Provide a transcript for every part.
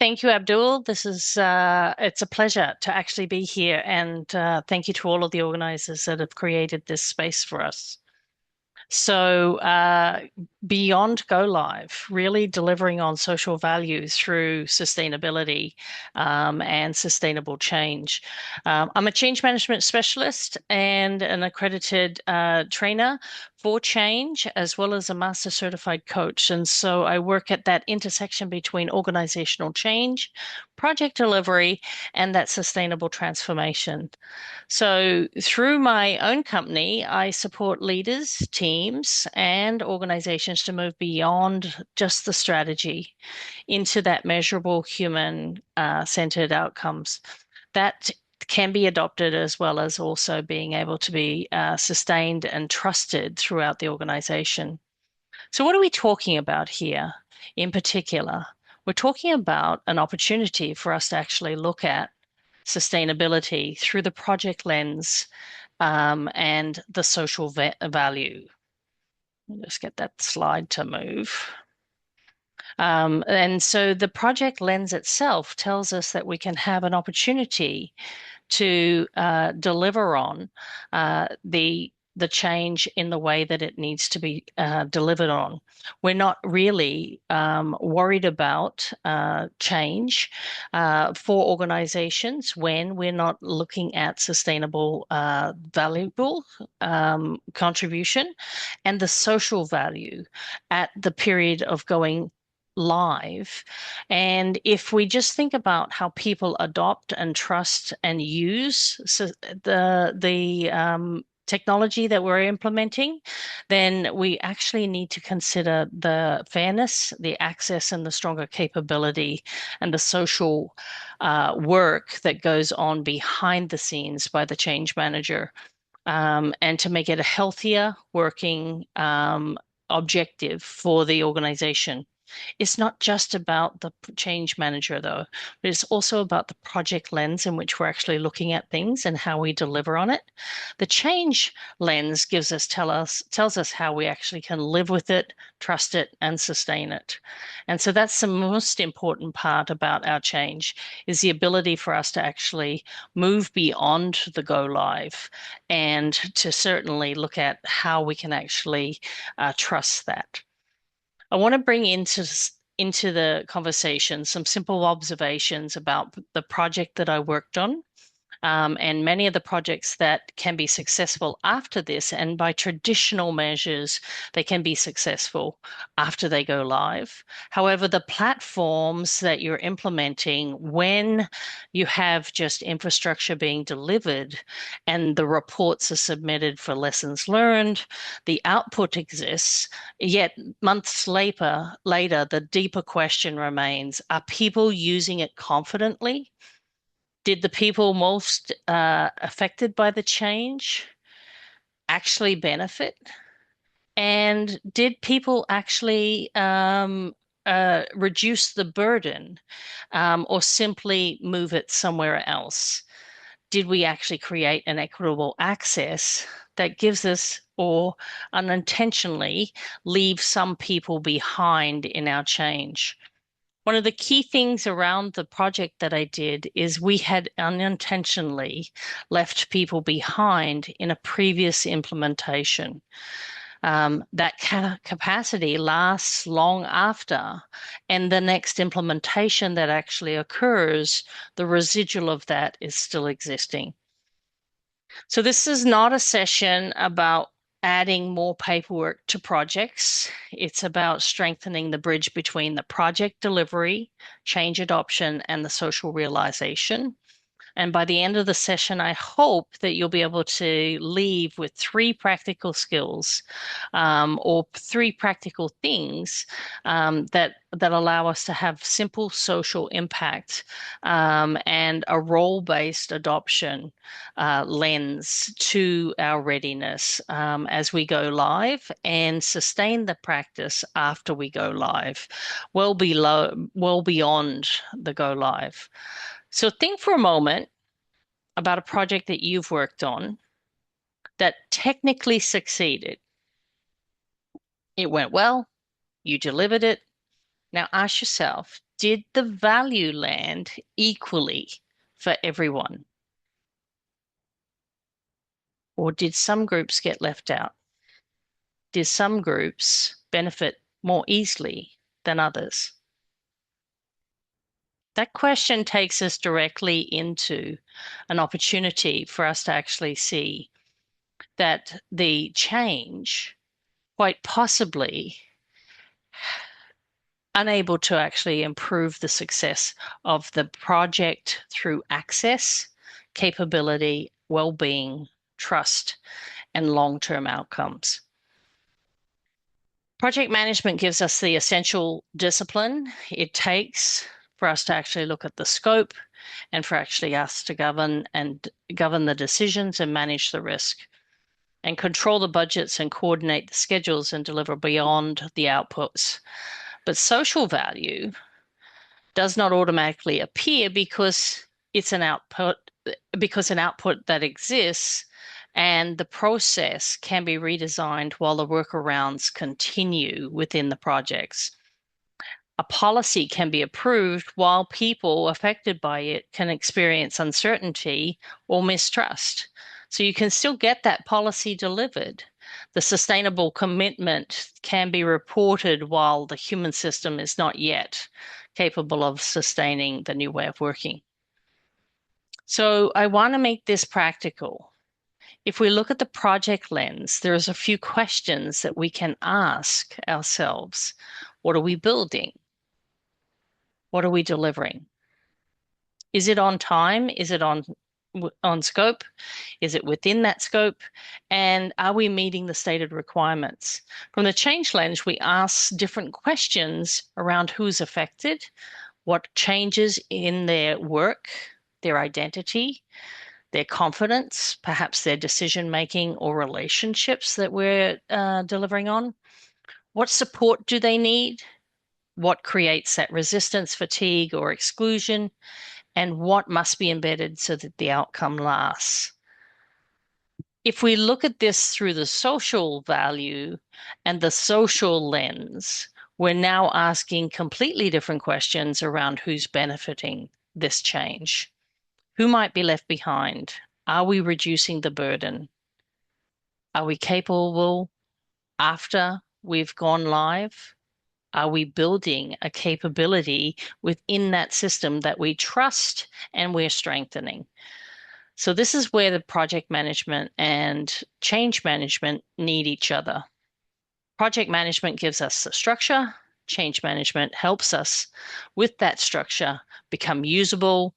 Thank you, Abdul. This is it's a pleasure to actually be here, and thank you to all of the organizers that have created this space for us. So, beyond Go Live, really delivering on social value through sustainability and sustainable change. I'm a change management specialist and an accredited trainer for change, as well as a master certified coach. And so I work at that intersection between organizational change, project delivery, and that sustainable transformation. So, through my own company, I support leaders, teams, and organizations to move beyond just the strategy into that measurable human centered outcomes that can be adopted as well as also being able to be sustained and trusted throughout the organization. So, what are we talking about here in particular? We're talking about an opportunity for us to actually look at sustainability through the project lens and the social value. Just get that slide to move. And so the project lens itself tells us that we can have an opportunity to deliver on the change in the way that it needs to be delivered on. We're not really worried about change for organizations when we're not looking at sustainable, valuable contribution and the social value at the period of going live. And if we just think about how people adopt and trust and use the technology that we're implementing, then we actually need to consider the fairness, the access, and the stronger capability and the social work that goes on behind the scenes by the change manager, and to make it a healthier working objective for the organization. It's not just about the change manager, though, but it's also about the project lens in which we're actually looking at things and how we deliver on it. The change lens tells us how we actually can live with it, trust it, and sustain it. And so that's the most important part about our change is the ability for us to actually move beyond the go live and to certainly look at how we can actually trust that. I want to bring into the conversation some simple observations about the project that I worked on, and many of the projects that can be successful after this. And by traditional measures, they can be successful after they go live. However, the platforms that you're implementing, when you have just infrastructure being delivered and the reports are submitted for lessons learned, the output exists, yet months later, the deeper question remains, are people using it confidently? Did the people most affected by the change actually benefit? And did people actually reduce the burden, or simply move it somewhere else? Did we actually create an equitable access that gives us, or unintentionally leave some people behind in our change? One of the key things around the project that I did is we had unintentionally left people behind in a previous implementation. That capacity lasts long after, and the next implementation that actually occurs, the residual of that is still existing. So this is not a session about adding more paperwork to projects. It's about strengthening the bridge between the project delivery, change adoption, and the social realization. And by the end of the session, I hope that you'll be able to leave with three practical skills, or three practical things that allow us to have simple social impact, and a role-based adoption lens to our readiness as we go live and sustain the practice after we go live, well beyond the go live. So think for a moment about a project that you've worked on that technically succeeded. It went well, you delivered it. Now ask yourself, did the value land equally for everyone? Or did some groups get left out? Did some groups benefit more easily than others? That question takes us directly into an opportunity for us to actually see that the change, quite possibly unable to actually improve the success of the project through access, capability, well-being, trust, and long-term outcomes. Project management gives us the essential discipline it takes for us to actually look at the scope and for actually us to govern the decisions and manage the risk and control the budgets and coordinate the schedules and deliver beyond the outputs. But social value does not automatically appear because it's an output, because an output that exists and the process can be redesigned while the workarounds continue within the projects. A policy can be approved while people affected by it can experience uncertainty or mistrust. So you can still get that policy delivered. The sustainable commitment can be reported while the human system is not yet capable of sustaining the new way of working. So I want to make this practical. If we look at the project lens, there's a few questions that we can ask ourselves. What are we building? What are we delivering? Is it on time? Is it on scope? Is it within that scope? And are we meeting the stated requirements? From the change lens, we ask different questions around who's affected, what changes in their work, their identity, their confidence, perhaps their decision making or relationships that we're delivering on. What support do they need? What creates that resistance, fatigue, or exclusion? And what must be embedded so that the outcome lasts? If we look at this through the social value and the social lens, we're now asking completely different questions around who's benefiting this change. Who might be left behind? Are we reducing the burden? Are we capable after we've gone live? Are we building a capability within that system that we trust and we're strengthening? So this is where the project management and change management need each other. Project management gives us the structure. Change management helps us with that structure become usable,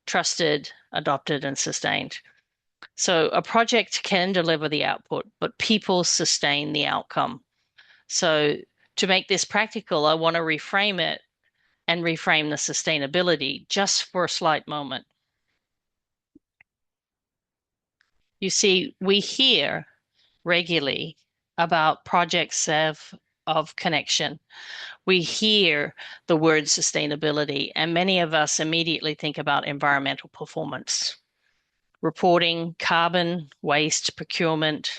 trusted, adopted, and sustained. So a project can deliver the output, but people sustain the outcome. So to make this practical, I want to reframe it and reframe the sustainability just for a slight moment. You see, we hear regularly about projects of connection. We hear the word sustainability, and many of us immediately think about environmental performance, reporting, carbon, waste, procurement.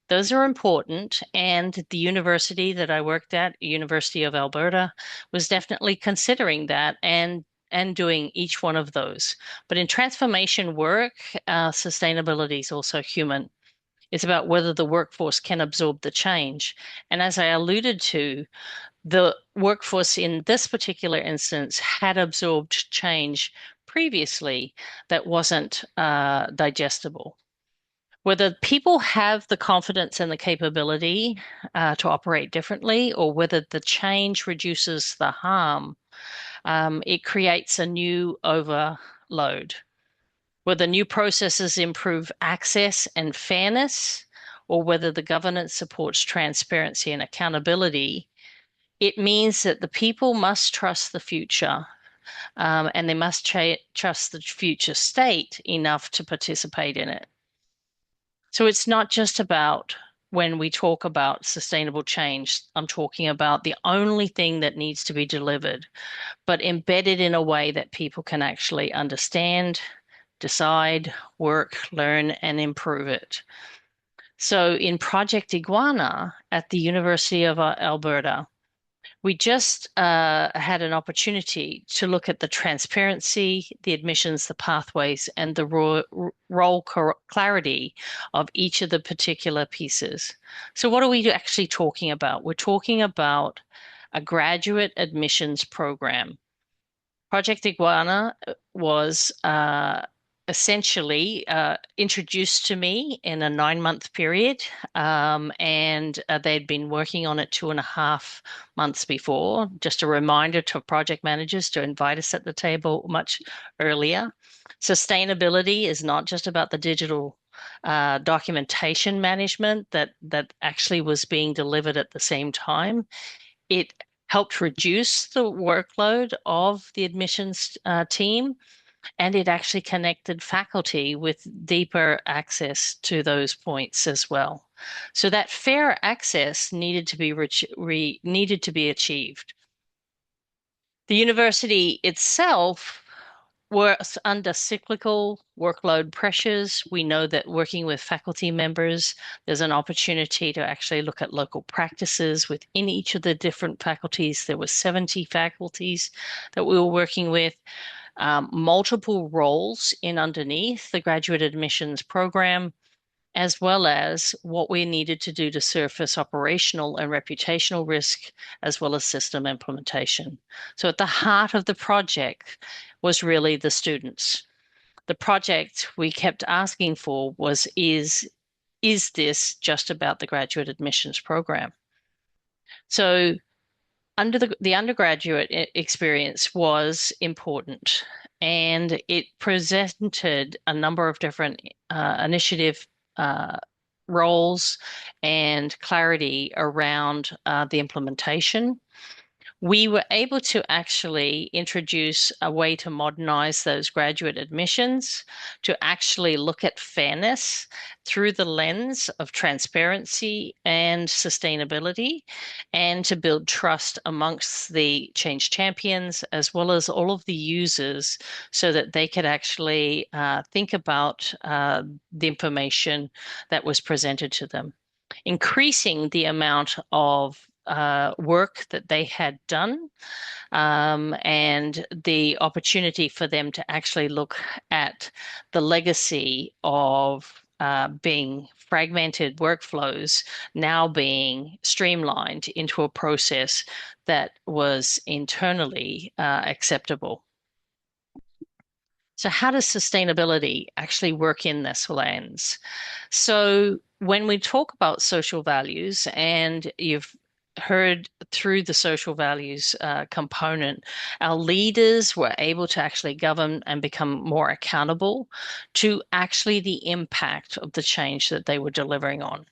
Those are important. And the university that I worked at, University of Alberta, was definitely considering that and doing each one of those. But in transformation work, sustainability is also human. It's about whether the workforce can absorb the change. And as I alluded to, the workforce in this particular instance had absorbed change previously that wasn't digestible. Whether people have the confidence and the capability to operate differently, or whether the change reduces the harm, it creates a new overload. Whether new processes improve access and fairness, or whether the governance supports transparency and accountability, it means that the people must trust the future, and they must trust the future state enough to participate in it. So it's not just about when we talk about sustainable change, I'm talking about the only thing that needs to be delivered, but embedded in a way that people can actually understand, decide, work, learn, and improve it. So in Project Iguana at the University of Alberta, We just had an opportunity to look at the transparency, the admissions, the pathways, and the role clarity of each of the particular pieces. So, what are we actually talking about? We're talking about a graduate admissions program. Project Iguana was essentially introduced to me in a 9 month period, and they'd been working on it 2.5 months before. Just a reminder to project managers to invite us at the table much earlier. Sustainability is not just about the digital documentation management that actually was being delivered at the same time. It helped reduce the workload of the admissions team, and it actually connected faculty with deeper access to those points as well. So that fair access needed to be needed to be achieved. The university itself works under cyclical workload pressures. We know that working with faculty members, there's an opportunity to actually look at local practices within each of the different faculties. There were 70 faculties that we were working with, multiple roles in underneath the graduate admissions program, as well as what we needed to do to surface operational and reputational risk, as well as system implementation. So at the heart of the project was really the students. The project we kept asking for was, is this just about the graduate admissions program? So under the undergraduate experience was important, and it presented a number of different initiative uh, roles and clarity around the implementation. We were able to actually introduce a way to modernize those graduate admissions, to actually look at fairness through the lens of transparency and sustainability, and to build trust amongst the change champions as well as all of the users so that they could actually think about the information that was presented to them, increasing the amount of work that they had done, and the opportunity for them to actually look at the legacy of being fragmented workflows now being streamlined into a process that was internally acceptable. So, how does sustainability actually work in this lens? So, when we talk about social values, and you've heard through the social values component, our leaders were able to actually govern and become more accountable to actually the impact of the change that they were delivering on.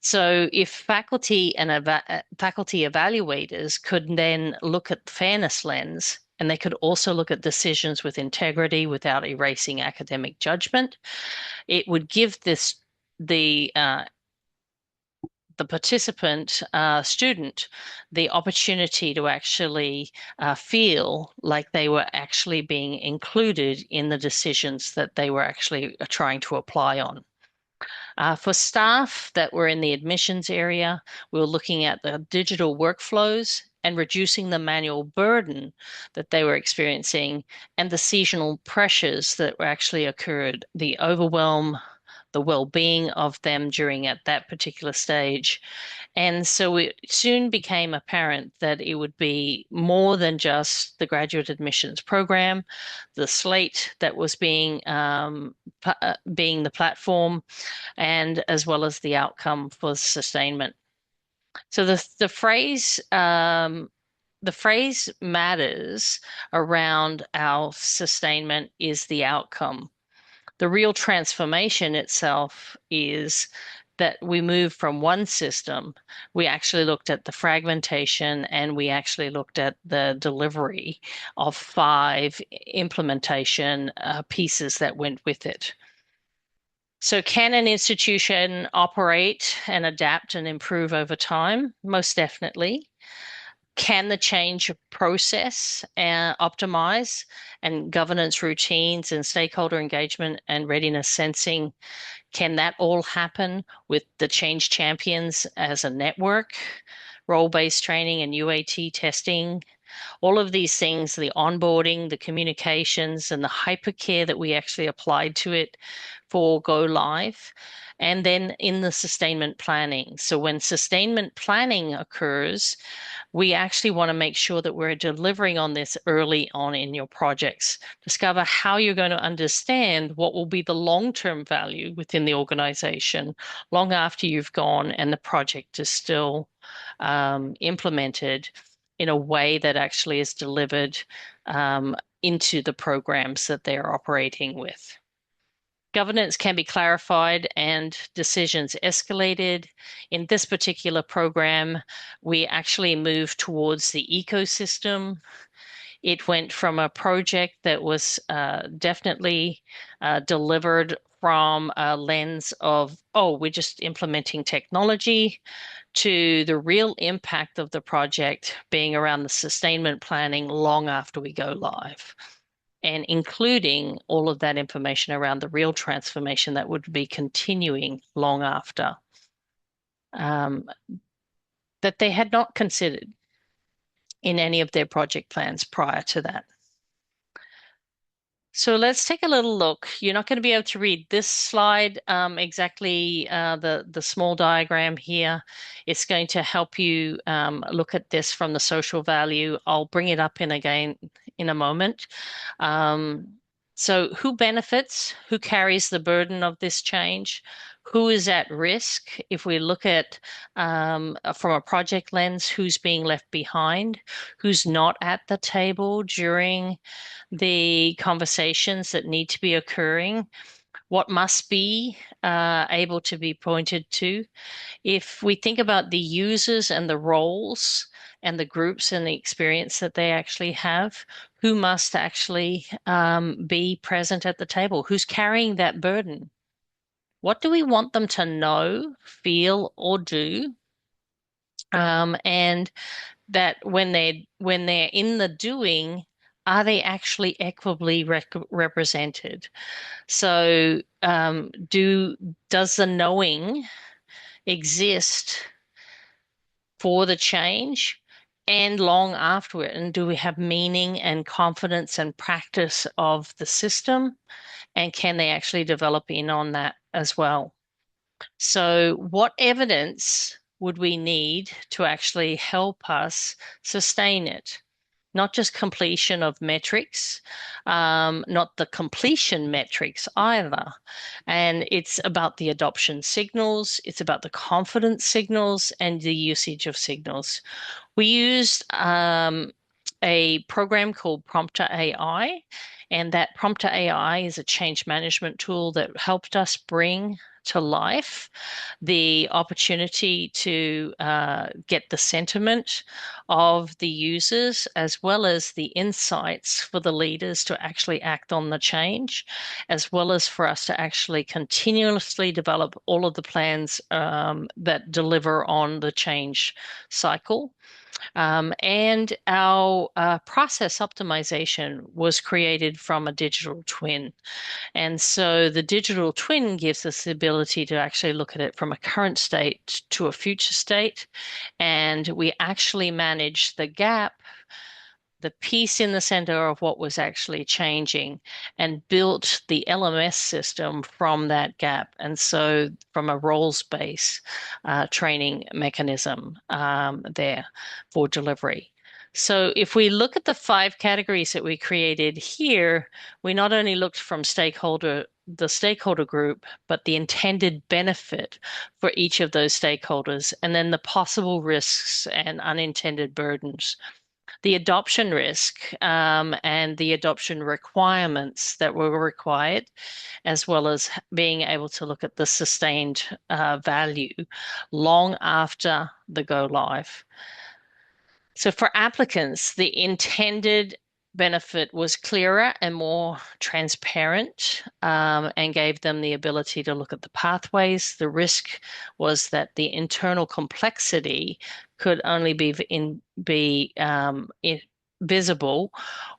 So if faculty and faculty evaluators could then look at fairness lens, and they could also look at decisions with integrity without erasing academic judgment, it would give the participant student the opportunity to actually feel like they were actually being included in the decisions that they were actually trying to apply on. For staff that were in the admissions area, we were looking at the digital workflows and reducing the manual burden that they were experiencing and the seasonal pressures that were actually occurred, the overwhelm, the well-being of them during at that particular stage. And so it soon became apparent that it would be more than just the graduate admissions program, the slate that was being the platform, and as well as the outcome for sustainment. So the phrase matters around our sustainment is the outcome. The real transformation itself is that we move from one system. We actually looked at the fragmentation, and we actually looked at the delivery of 5 implementation pieces that went with it. So, can an institution operate and adapt and improve over time? Most definitely. Can the change process optimize, and governance routines and stakeholder engagement and readiness sensing, can that all happen with the change champions as a network? role-based training and UAT testing, all of these things, the onboarding, the communications, and the hypercare that we actually applied to it for go live. And then in the sustainment planning. So when sustainment planning occurs, we actually want to make sure that we're delivering on this early on in your projects. Discover how you're going to understand what will be the long-term value within the organization long after you've gone and the project is still implemented in a way that actually is delivered into the programs that they're operating with. Governance can be clarified and decisions escalated. In this particular program, we actually moved towards the ecosystem. It went from a project that was definitely delivered from a lens of, oh, we're just implementing technology, to the real impact of the project being around the sustainment planning long after we go live, and including all of that information around the real transformation that would be continuing long after, that they had not considered in any of their project plans prior to that. So let's take a little look. You're not going to be able to read this slide exactly, the small diagram here. It's going to help you look at this from the social value. I'll bring it up in again in a moment. So who benefits? Who carries the burden of this change? Who is at risk? If we look at from a project lens, who's being left behind? Who's not at the table during the conversations that need to be occurring, what must be able to be pointed to. If we think about the users and the roles and the groups and the experience that they actually have, who must actually be present at the table? Who's carrying that burden? What do we want them to know, feel, or do? And that when they're in the doing, are they actually equitably represented? So, does the knowing exist for the change and long after it? And do we have meaning and confidence and practice of the system? And can they actually develop in on that as well? So, what evidence would we need to actually help us sustain it? Not just completion of metrics, not the completion metrics either. And it's about the adoption signals, it's about the confidence signals and the usage of signals. We used a program called Prompter AI, and that Prompter AI is a change management tool that helped us bring to life the opportunity to get the sentiment of the users as well as the insights for the leaders to actually act on the change, as well as for us to actually continuously develop all of the plans that deliver on the change cycle. And our process optimization was created from a digital twin. And so the digital twin gives us the ability to actually look at it from a current state to a future state. And we actually manage the gap, the piece in the center of what was actually changing, and built the LMS system from that gap. And so from a roles-based training mechanism there for delivery. So if we look at the 5 categories that we created here, we not only looked from the stakeholder group, but the intended benefit for each of those stakeholders, and then the possible risks and unintended burdens, the adoption risk and the adoption requirements that were required, as well as being able to look at the sustained value long after the go live. So for applicants, the intended benefit was clearer and more transparent and gave them the ability to look at the pathways. The risk was that the internal complexity could only be visible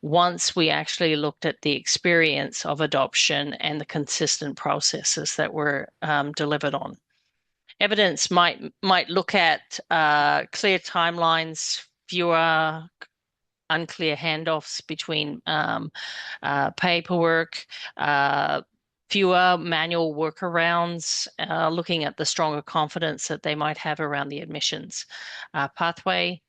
once we actually looked at the experience of adoption and the consistent processes that were delivered on. Evidence might look at clear timelines, fewer unclear handoffs between paperwork, uh, fewer manual workarounds, looking at the stronger confidence that they might have around the admissions pathway,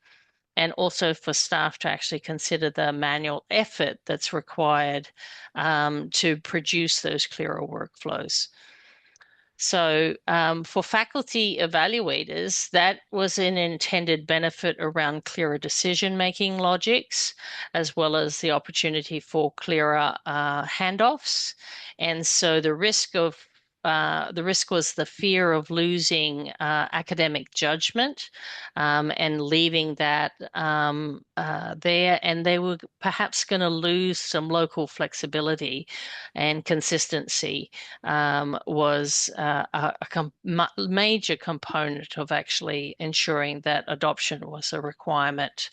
and also for staff to actually consider the manual effort that's required to produce those clearer workflows. So, for faculty evaluators, that was an intended benefit around clearer decision-making logics, as well as the opportunity for clearer handoffs. And so the risk was the fear of losing academic judgment and leaving that there, and they were perhaps going to lose some local flexibility and consistency was major component of actually ensuring that adoption was a requirement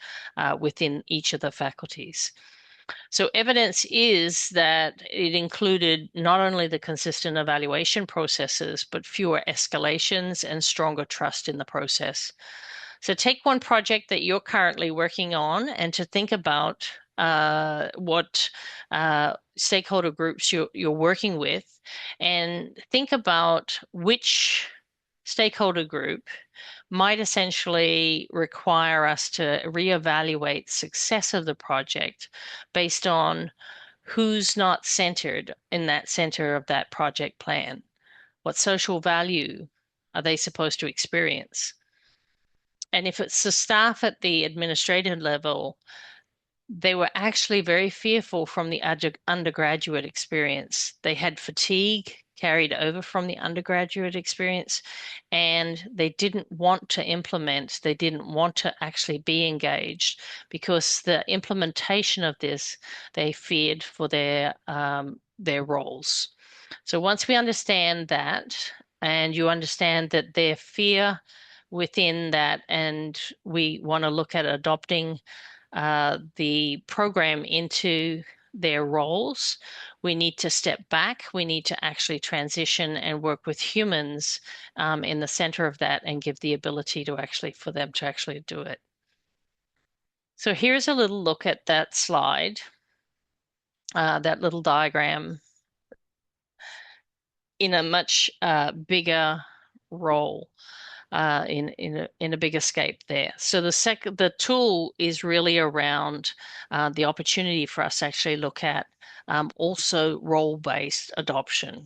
within each of the faculties. So evidence is that it included not only the consistent evaluation processes, but fewer escalations and stronger trust in the process. So take one project that you're currently working on and to think about what stakeholder groups you're working with, and think about which stakeholder group might essentially require us to reevaluate success of the project based on who's not centered in that center of that project plan. What social value are they supposed to experience? And if it's the staff at the administrative level, they were actually very fearful from the undergraduate experience. They had fatigue carried over from the undergraduate experience, and they didn't want to implement, they didn't want to actually be engaged because the implementation of this, they feared for their roles. So once we understand that, and you understand that their fear within that, and we want to look at adopting the program into their roles, we need to step back. We need to actually transition and work with humans in the center of that and give the ability to actually for them to actually do it. So here's a little look at that slide, that little diagram in a much bigger role. In a bigger scape there. So the tool is really around the opportunity for us to actually look at also role-based adoption.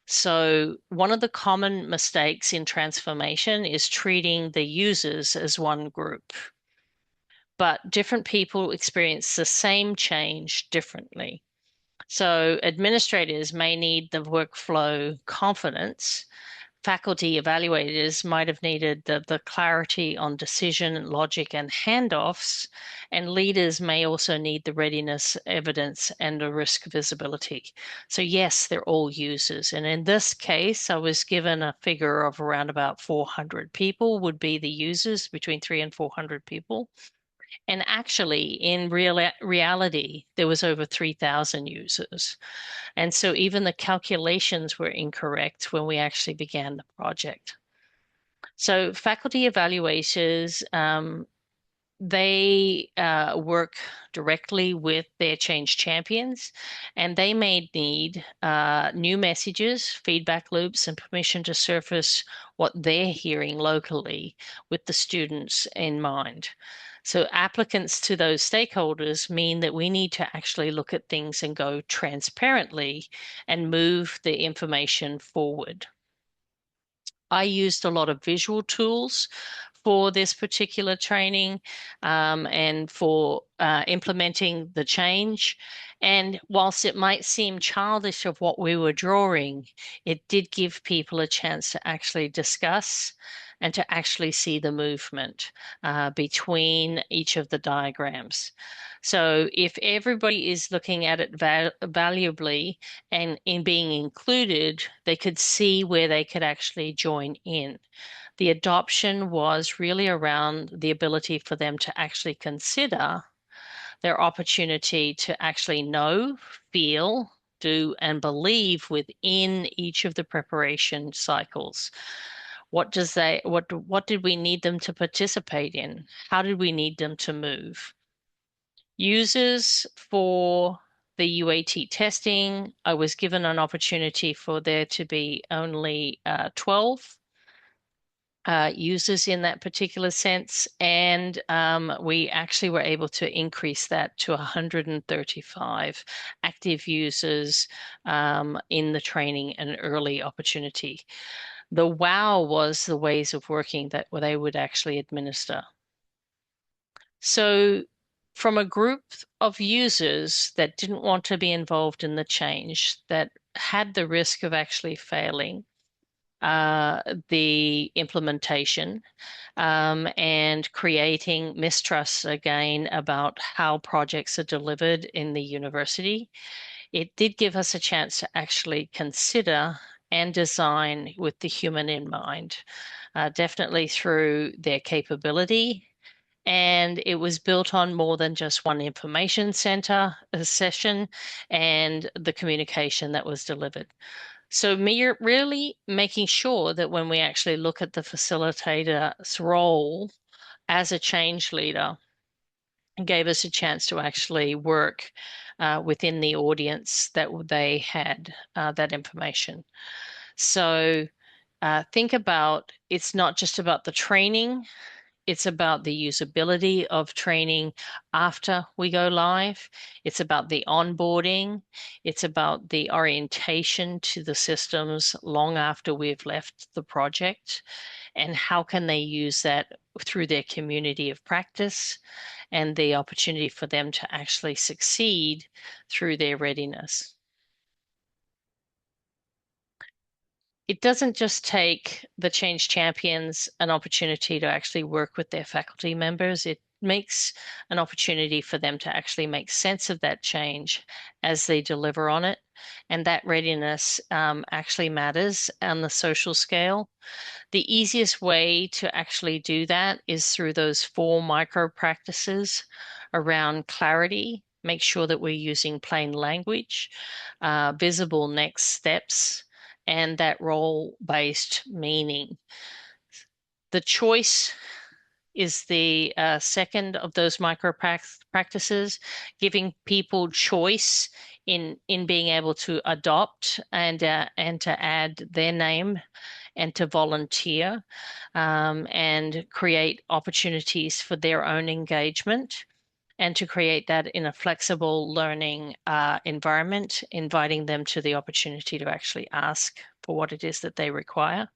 So one of the common mistakes in transformation is treating the users as one group, but different people experience the same change differently. So administrators may need the workflow confidence. Faculty evaluators might have needed the clarity on decision, logic, and handoffs, and leaders may also need the readiness, evidence, and the risk visibility. So yes, they're all users. And in this case, I was given a figure of around about 400 people would be the users, between 300 and 400 people. And actually, in reality, there was over 3,000 users. And so even the calculations were incorrect when we actually began the project. So faculty evaluators, they work directly with their change champions, and they may need new messages, feedback loops, and permission to surface what they're hearing locally with the students in mind. So applicants to those stakeholders mean that we need to actually look at things and go transparently and move the information forward. I used a lot of visual tools for this particular training and for implementing the change. And whilst it might seem childish of what we were drawing, it did give people a chance to actually discuss and to actually see the movement between each of the diagrams. So if everybody is looking at it valuably and in being included, they could see where they could actually join in. The adoption was really around the ability for them to actually consider their opportunity to actually know, feel, do, and believe within each of the preparation cycles. What did we need them to participate in? How did we need them to move? Users for the UAT testing, I was given an opportunity for there to be only 12 users in that particular sense, and we actually were able to increase that to 135 active users in the training and early opportunity. The wow was the ways of working that they would actually administer. So from a group of users that didn't want to be involved in the change, that had the risk of actually failing the implementation and creating mistrust again about how projects are delivered in the university, it did give us a chance to actually consider and design with the human in mind, definitely through their capability. And it was built on more than just one information center session and the communication that was delivered. So really making sure that when we actually look at the facilitator's role as a change leader, it gave us a chance to actually work within the audience that they had that information. So think about it's not just about the training, it's about the usability of training after we go live. It's about the onboarding. It's about the orientation to the systems long after we've left the project. And how can they use that through their community of practice and the opportunity for them to actually succeed through their readiness. It doesn't just take the change champions an opportunity to actually work with their faculty members. It makes an opportunity for them to actually make sense of that change as they deliver on it. And that readiness actually matters on the social scale. The easiest way to actually do that is through those 4 micro practices around clarity. Make sure that we're using plain language, visible next steps, and that role-based meaning. The choice is the second of those micro practices, giving people choice in being able to adopt and to add their name and to volunteer and create opportunities for their own engagement and to create that in a flexible learning environment, inviting them to the opportunity to actually ask for what it is that they require.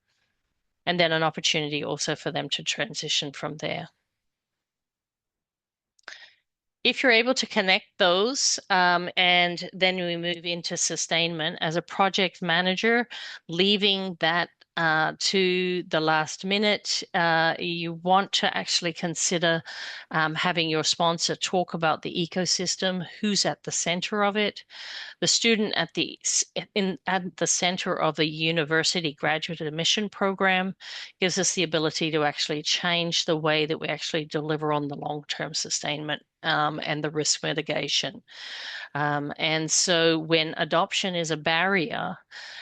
And then an opportunity also for them to transition from there. If you're able to connect those, and then we move into sustainment as a project manager, leaving that to the last minute, you want to actually consider having your sponsor talk about the ecosystem, who's at the center of it. The student at the center of a university graduate admission program gives us the ability to actually change the way that we actually deliver on the long-term sustainment and the risk mitigation. And so when adoption is a barrier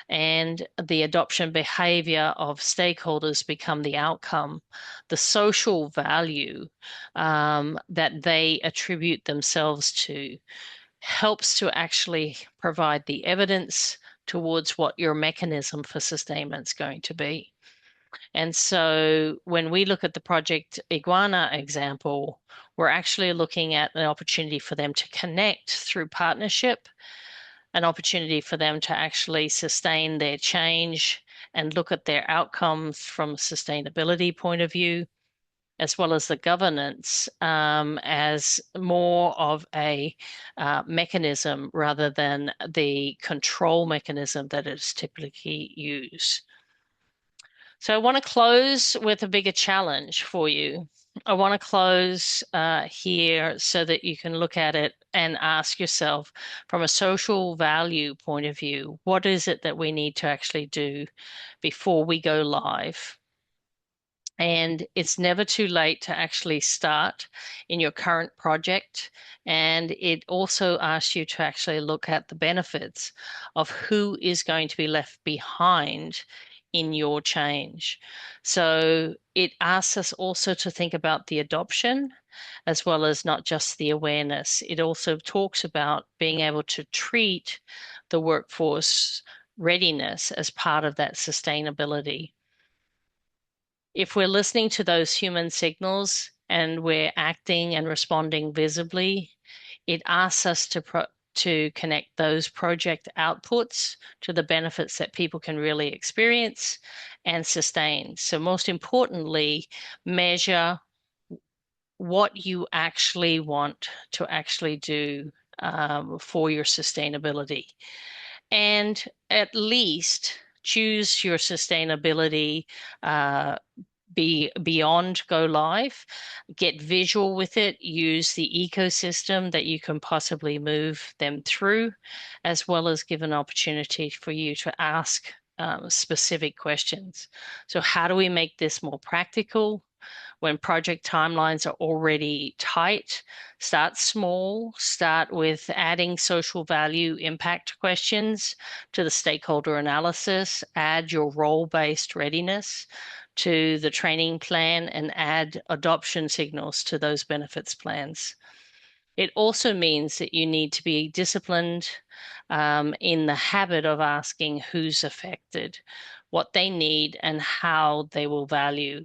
and the adoption behavior of stakeholders become the outcome, the social value that they attribute themselves to helps to actually provide the evidence towards what your mechanism for sustainment is going to be. And so when we look at the Project Iguana example, we're actually looking at an opportunity for them to connect through partnership, an opportunity for them to actually sustain their change and look at their outcomes from a sustainability point of view, as well as the governance as more of a mechanism rather than the control mechanism that is typically used. So I want to close with a bigger challenge for you. I want to close here so that you can look at it and ask yourself from a social value point of view, what is it that we need to actually do before we go live? And it's never too late to actually start in your current project. And it also asks you to actually look at the benefits of who is going to be left behind in your change. So it asks us also to think about the adoption as well as not just the awareness. It also talks about being able to treat the workforce readiness as part of that sustainability. If we're listening to those human signals and we're acting and responding visibly, it asks us to connect those project outputs to the benefits that people can really experience and sustain. So most importantly, measure what you actually want to actually do for your sustainability. And at least choose your sustainability be beyond go live, get visual with it, use the ecosystem that you can possibly move them through, as well as give an opportunity for you to ask specific questions. So how do we make this more practical? When project timelines are already tight, start small, start with adding social value impact questions to the stakeholder analysis, add your role-based readiness to the training plan, and add adoption signals to those benefits plans. It also means that you need to be disciplined in the habit of asking who's affected, what they need, and how they will value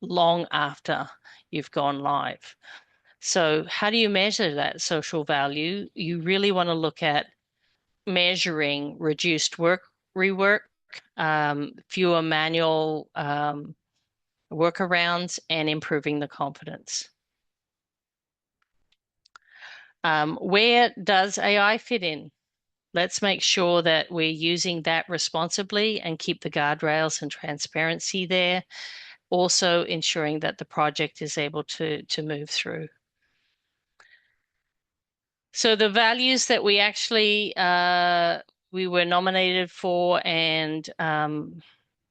long after you've gone live. So how do you measure that social value? You really want to look at measuring reduced rework, fewer manual workarounds, and improving the confidence. Where does AI fit in? Let's make sure that we're using that responsibly and keep the guardrails and transparency there. Also ensuring that the project is able to move through. So the values that we actually we were nominated for, and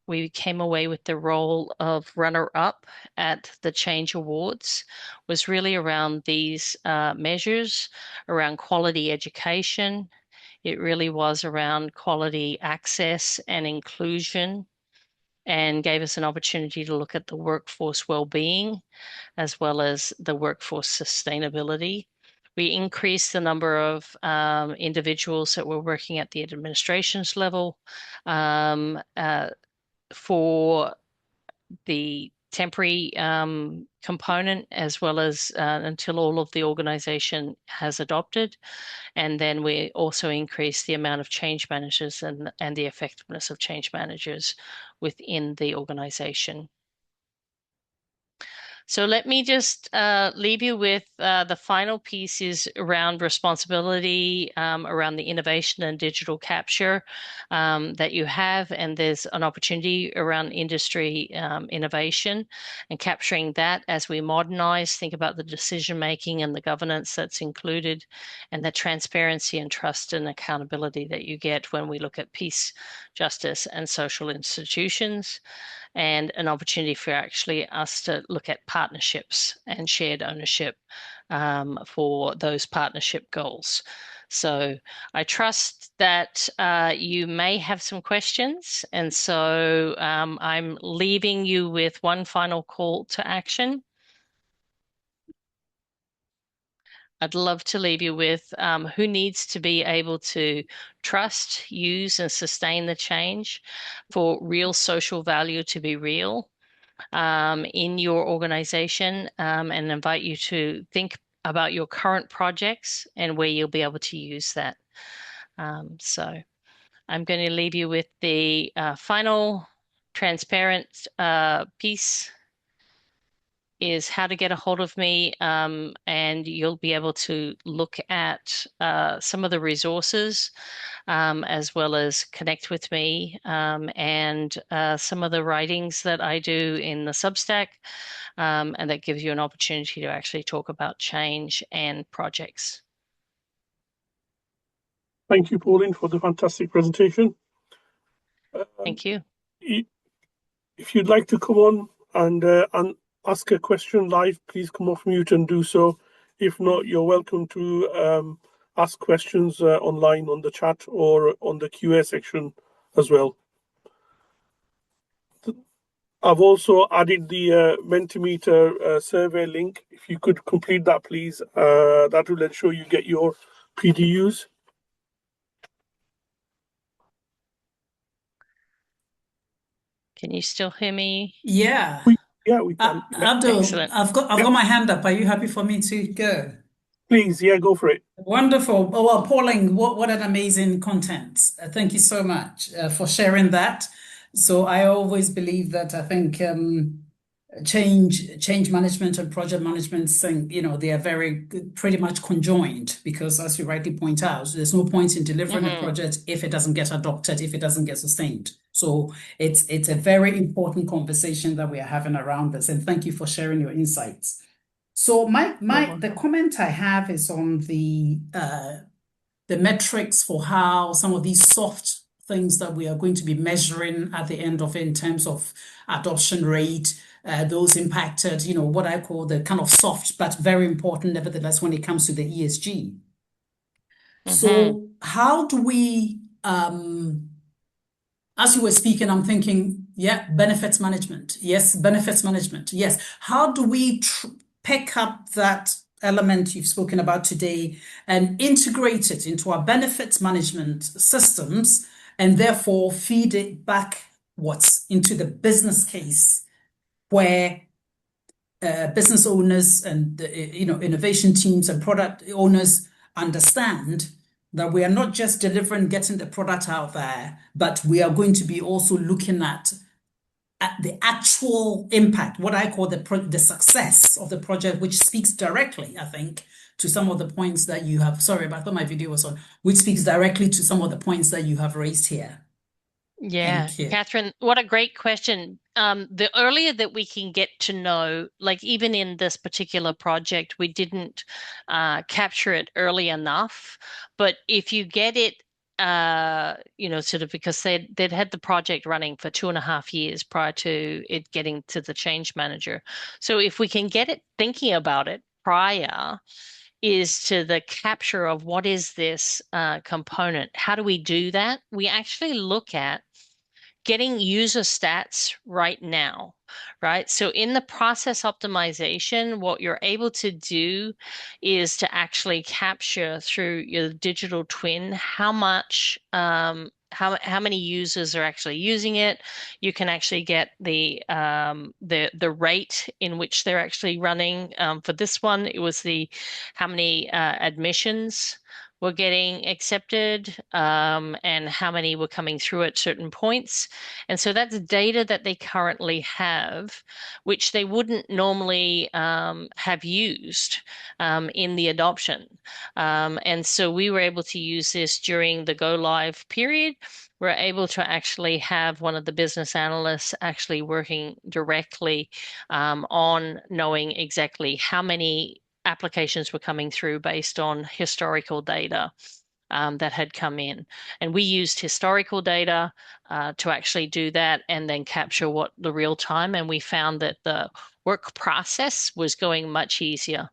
we came away with the role of runner-up at the Change Awards, was really around these measures, around quality education. It really was around quality access and inclusion, and gave us an opportunity to look at the workforce well-being as well as the workforce sustainability. We increased the number of individuals that were working at the administrations level for the temporary component, as well as until all of the organization has adopted. And then we also increased the amount of change managers and the effectiveness of change managers within the organization. So let me just leave you with the final piece is around responsibility, around the innovation and digital capture that you have. And there's an opportunity around industry innovation and capturing that as we modernize, think about the decision making and the governance that's included, and the transparency and trust and accountability that you get when we look at peace, justice, and social institutions, and an opportunity for actually us to look at partnerships and shared ownership for those partnership goals. So I trust that you may have some questions. And so I'm leaving you with one final call to action. I'd love to leave you with who needs to be able to trust, use, and sustain the change for real social value to be real in your organization, and invite you to think about your current projects and where you'll be able to use that. So I'm going to leave you with the final transparent piece is how to get a hold of me, and you'll be able to look at some of the resources as well as connect with me and some of the writings that I do in the Substack, and that gives you an opportunity to actually talk about change and projects. Thank you, Pauline, for the fantastic presentation. Thank you. If you'd like to come on and ask a question live, please come off mute and do so. If not, you're welcome to ask questions online on the chat or on the QA section as well. I've also added the Mentimeter survey link. If you could complete that, please, that will ensure you get your PDUs. Can you still hear me? Yeah. Yeah, we can. Yeah. Abdul, Excellent. I've got Yeah, my hand up. Are you happy for me to go? please. Yeah, go for it. Wonderful. Oh, well, Pauline, what an amazing content. Thank you so much for sharing that. So I always believe that I think change management and project management thing, they are pretty much conjoined because as you rightly point out, there's no point in delivering a project if it doesn't get adopted, if it doesn't get sustained. So it's a very important conversation that we are having around this. And thank you for sharing your insights. So the comment I have is on the metrics for how some of these soft things that we are going to be measuring at the end of it in terms of adoption rate, those impacted, what I call the kind of soft but very important, nevertheless, when it comes to the ESG. So how do we, as you were speaking, I'm thinking, yeah, benefits management. Yes, benefits management. Yes. How do we pick up that element you've spoken about today and integrate it into our benefits management systems and therefore feed it back into the business case where business owners and innovation teams and product owners understand that we are not just delivering, getting the product out there, but we are going to be also looking at the actual impact, what I call the success of the project, which speaks directly, I think, to some of the points that you have. Sorry, but I thought my video was on, which speaks directly to some of the points that you have raised here. Yeah, Thank you. Catherine, what a great question. The earlier that we can get to know, like even in this particular project, we didn't capture it early enough. But if you get it, sort of because they'd had the project running for 2.5 years prior to it getting to the change manager. So if we can get it thinking about it prior, is to the capture of what is this component. How do we do that? We actually look at getting user stats right now, right? So in the process optimization, what you're able to do is to actually capture through your digital twin how much how many users are actually using it. You can actually get the rate in which they're actually running. For this one, it was the how many admissions were getting accepted and how many were coming through at certain points. And so that's data that they currently have, which they wouldn't normally have used in the adoption. And so we were able to use this during the go live period. We're able to actually have one of the business analysts actually working directly on knowing exactly how many applications were coming through based on historical data that had come in. And we used historical data to actually do that and then capture what the real time. And we found that the work process was going much easier.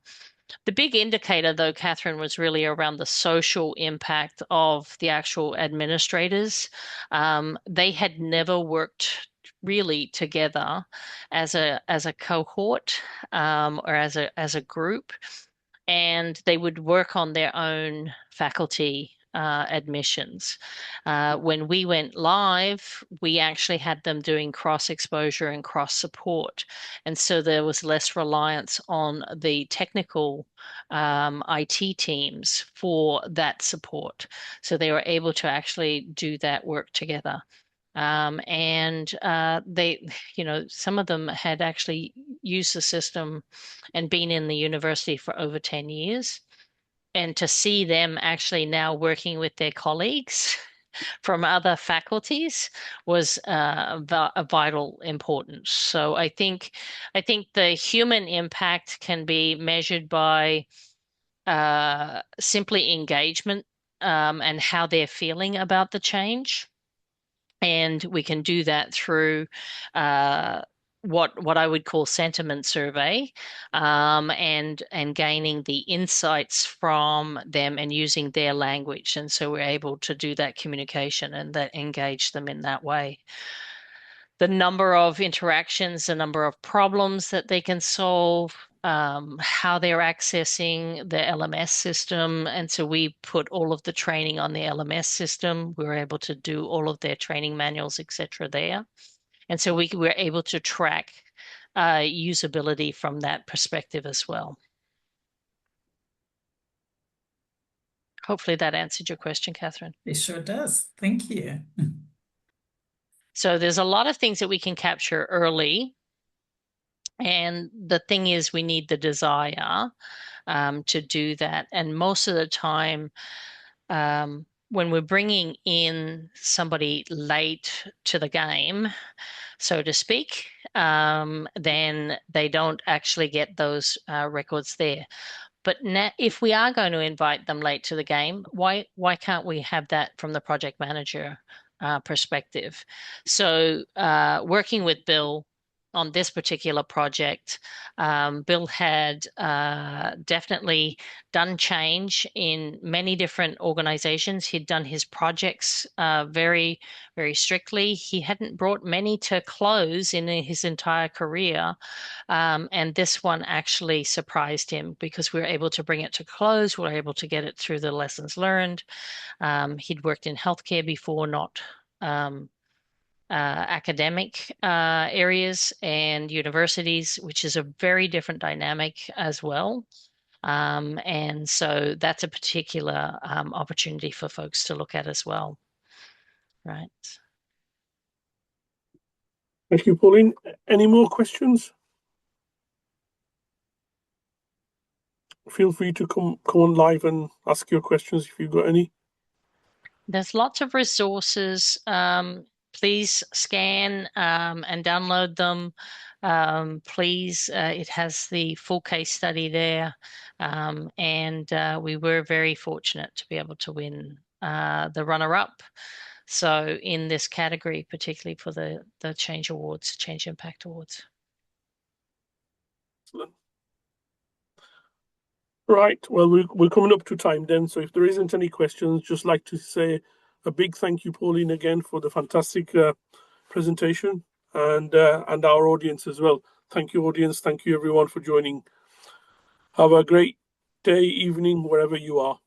The big indicator, though, Catherine, was really around the social impact of the actual administrators. They had never worked really together as a cohort or as a group, and they would work on their own faculty admissions. When we went live, we actually had them doing cross exposure and cross support. And so there was less reliance on the technical IT teams for that support. So they were able to actually do that work together. And some of them had actually used the system and been in the university for over 10 years. And to see them actually now working with their colleagues from other faculties was a vital importance. So I think the human impact can be measured by simply engagement and how they're feeling about the change. And we can do that through what I would call sentiment survey, and gaining the insights from them and using their language. And so we're able to do that communication and that engage them in that way. the number of interactions, the number of problems that they can solve, how they're accessing the LMS system. And so we put all of the training on the LMS system. We were able to do all of their training manuals, etc. there. And so we were able to track usability from that perspective as well. Hopefully that answered your question, Catherine. It sure does. Thank you. So there's a lot of things that we can capture early. And the thing is, we need the desire to do that. And most of the time, when we're bringing in somebody late to the game, so to speak, then they don't actually get those records there. But now, if we are going to invite them late to the game, why can't we have that from the project manager perspective? So working with Bill on this particular project, Bill had definitely done change in many different organizations. He'd done his projects very, very strictly. He hadn't brought many to close in his entire career. And this one actually surprised him because we were able to bring it to close. We were able to get it through the lessons learned. He'd worked in healthcare before, not academic areas and universities, which is a very different dynamic as well. And so that's a particular opportunity for folks to look at as well. Right. Thank you, Pauline. Any more questions? Feel free to come on live and ask your questions if you've got any. There's lots of resources. Please scan and download them. Please, it has the full case study there. And we were very fortunate to be able to win the runner-up. So in this category, particularly for the Change Awards, Change Impact Awards. Excellent. Right, well, we're coming up to time then, so if there isn't any questions, just like to say a big thank you, Pauline, again for the fantastic presentation, and our audience as well. Thank you, audience. Thank you, everyone, for joining. Have a great day, evening, wherever you are.